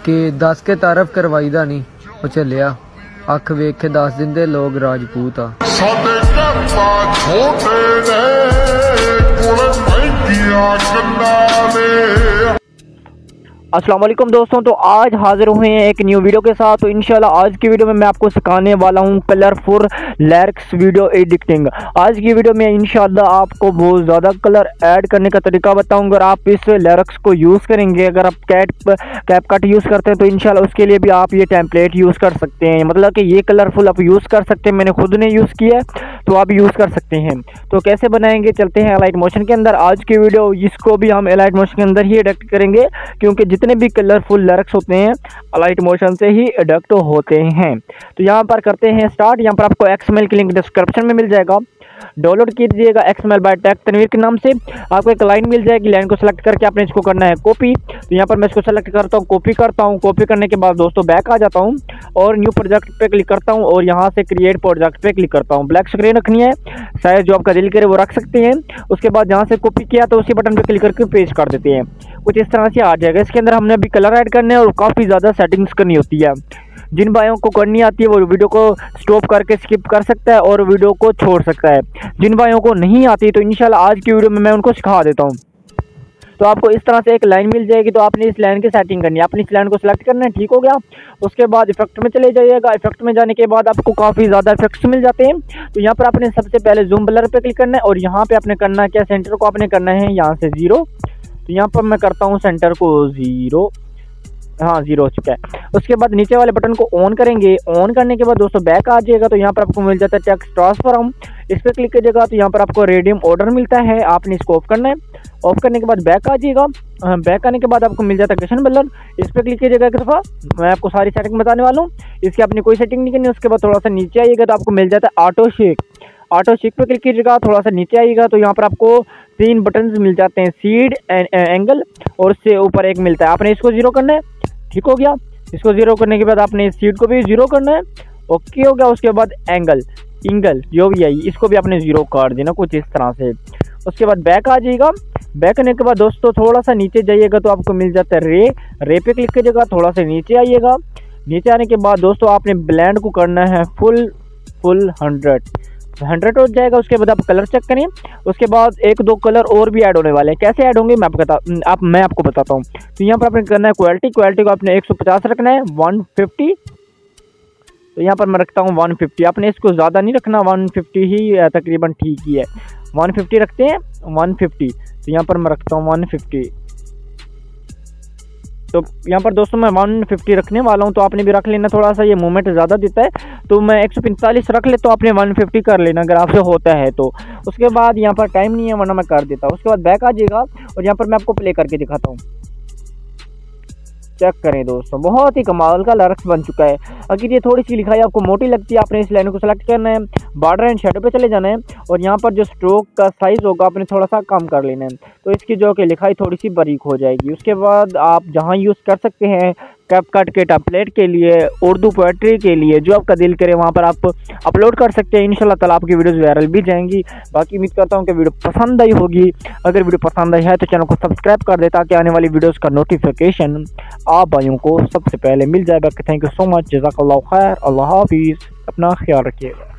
कि दस के तारफ करवाई दा नहीं वो चलिया अख वेख के दस दिन दे लोग राजपूत आ। अस्सलाम वालेकुम दोस्तों, तो आज हाजिर हुए हैं एक न्यू वीडियो के साथ। तो इंशाल्लाह आज की वीडियो में मैं आपको सिखाने वाला हूं कलरफुल लिरिक्स वीडियो एडिटिंग। आज की वीडियो में इंशाल्लाह आपको बहुत ज़्यादा कलर ऐड करने का तरीका बताऊंगा। अगर आप इस लिरिक्स को यूज़ करेंगे, अगर आप कैपकट यूज़ करते हैं तो इंशाल्लाह उसके लिए भी आप ये टेम्पलेट यूज़ कर सकते हैं। मतलब कि ये कलरफुल आप यूज़ कर सकते हैं, मैंने खुद ने यूज़ किया है तो आप यूज़ कर सकते हैं। तो कैसे बनाएंगे, चलते हैं एलाइट मोशन के अंदर। आज की वीडियो इसको भी हम एलाइट मोशन के अंदर ही एडिट करेंगे, क्योंकि जितने भी कलरफुल लिरिक्स होते हैं एलाइट मोशन से ही एडिट होते हैं। तो यहाँ पर करते हैं स्टार्ट। यहाँ पर आपको XML की लिंक डिस्क्रिप्शन में मिल जाएगा, डाउनलोड कीजिएगा XML बाय टेक तनवीर के नाम से। आपको एक लाइन मिल जाएगी, लाइन को सेलेक्ट करके आपने इसको करना है कॉपी। तो यहाँ पर मैं इसको सेलेक्ट करता हूँ, कॉपी करता हूँ। कॉपी करने के बाद दोस्तों बैक आ जाता हूँ और न्यू प्रोजेक्ट पे क्लिक करता हूँ और यहाँ से क्रिएट प्रोजेक्ट पे क्लिक करता हूँ। ब्लैक स्क्रीन रखनी है, साइज जो आपका दिल करे वो रख सकते हैं। उसके बाद जहाँ से कॉपी किया तो उसी बटन पे क्लिक करके पेस्ट कर देते हैं। कुछ इस तरह से आ जाएगा। इसके अंदर हमने अभी कलर ऐड करने हैं और काफ़ी ज़्यादा सेटिंग्स करनी होती है। जिन भाइयों को करनी आती है वो वीडियो को स्टॉप करके स्किप कर सकता है और वीडियो को छोड़ सकता है। जिन भाइयों को नहीं आती तो इंशाल्लाह आज की वीडियो में मैं उनको सिखा देता हूँ। तो आपको इस तरह से एक लाइन मिल जाएगी, तो आपने इस लाइन की सेटिंग करनी है। आपने इस लाइन को सिलेक्ट करना है, ठीक हो गया। उसके बाद इफेक्ट में चले जाइएगा। इफेक्ट में जाने के बाद आपको काफ़ी ज़्यादा इफेक्ट्स मिल जाते हैं। तो यहाँ पर आपने सबसे पहले जूम ब्लर पे क्लिक करना है और यहाँ पे आपने करना क्या, सेंटर को आपने करना है यहाँ से 0। तो यहाँ पर मैं करता हूँ सेंटर को 0, हाँ 0 हो चुका है। उसके बाद नीचे वाले बटन को ऑन करेंगे। ऑन करने के बाद दोस्तों बैक आ जाएगा, तो यहाँ पर आपको मिल जाता है टेक्स्ट ट्रांसफॉर्म। इस पर क्लिक कीजिएगा तो यहाँ पर आपको रेडियम ऑर्डर मिलता है, आपने इसको ऑफ करना है। ऑफ करने के बाद बैक आ जाइएगा। बैक आने के बाद आपको मिल जाता है क्वेश्चन बल्लर, इस पर क्लिक कीजिएगा एक दफ़ा। मैं आपको सारी सेटिंग बताने वाला हूँ, इसकी आपने कोई सेटिंग नहीं करनी। उसके बाद थोड़ा सा नीचे आइएगा तो आपको मिल जाता है ऑटो शेक। ऑटो शेक पे क्लिक कीजिएगा, थोड़ा सा नीचे आइएगा तो यहाँ पर आपको 3 बटन मिल जाते हैं, सीड एंगल और उससे ऊपर एक मिलता है। आपने इसको 0 करना है, ठीक हो गया। इसको 0 करने के बाद आपने सीड को भी 0 करना है, ओके हो गया। उसके बाद एंगल जो भी है इसको भी आपने 0 कर देना, कुछ इस तरह से। उसके बाद बैक आ जाइएगा। बैक करने के बाद दोस्तों थोड़ा सा नीचे जाइएगा तो आपको मिल जाता है रे पे क्लिक कीजिएगा, थोड़ा सा नीचे आइएगा। नीचे आने के बाद दोस्तों आपने ब्लेंड को करना है फुल 100 हो जाएगा। उसके बाद आप कलर चेक करें। उसके बाद 1-2 कलर और भी ऐड होने वाले हैं। कैसे ऐड होंगे मैं आपको बताता हूँ। तो यहाँ पर आपने करना है क्वालिटी को आपने 150 रखना है, 150। तो यहाँ पर मैं रखता हूँ 150। आपने इसको ज़्यादा नहीं रखना, 150 ही तकरीबन ठीक ही है। 150 रखते हैं, 150। तो यहाँ पर मैं रखता हूँ 150। तो यहाँ पर दोस्तों मैं 150 रखने वाला हूँ, तो आपने भी रख लेना। थोड़ा सा ये मूवमेंट ज़्यादा देता है तो मैं 145 रख ले, तो आपने 150 कर लेना अगर आपसे होता है तो। उसके बाद यहाँ पर टाइम नहीं है वरना मैं कर देता। उसके बाद बैक आ जाएगा और यहाँ पर मैं आपको प्ले करके दिखाता हूँ। चेक करें दोस्तों, बहुत ही कमाल का लिरिक्स बन चुका है। अगर ये थोड़ी सी लिखाई आपको मोटी लगती है, आपने इस लाइन को सेलेक्ट करना है, बॉर्डर एंड शेडो पे चले जाना है और यहाँ पर जो स्ट्रोक का साइज़ होगा आपने थोड़ा सा कम कर लेना है, तो इसकी जो कि लिखाई थोड़ी सी बारीक हो जाएगी। उसके बाद आप जहाँ यूज़ कर सकते हैं कैपकट के टेम्पलेट के लिए, उर्दू पोएट्री के लिए, जो आपका दिल करे वहाँ पर आप अपलोड कर सकते हैं। इंशाल्लाह ताला आपकी वीडियोस वायरल भी जाएंगी। बाकी उम्मीद करता हूँ कि वीडियो पसंद आई होगी। अगर वीडियो पसंद आई है तो चैनल को सब्सक्राइब कर दे, ताकि आने वाली वीडियोस का नोटिफिकेशन आप भाइयों को सबसे पहले मिल जाएगा। थैंक यू सो मच, जज़ाकल्लाह खैर, अल्लाह हाफिज़, अपना ख्याल रखिएगा।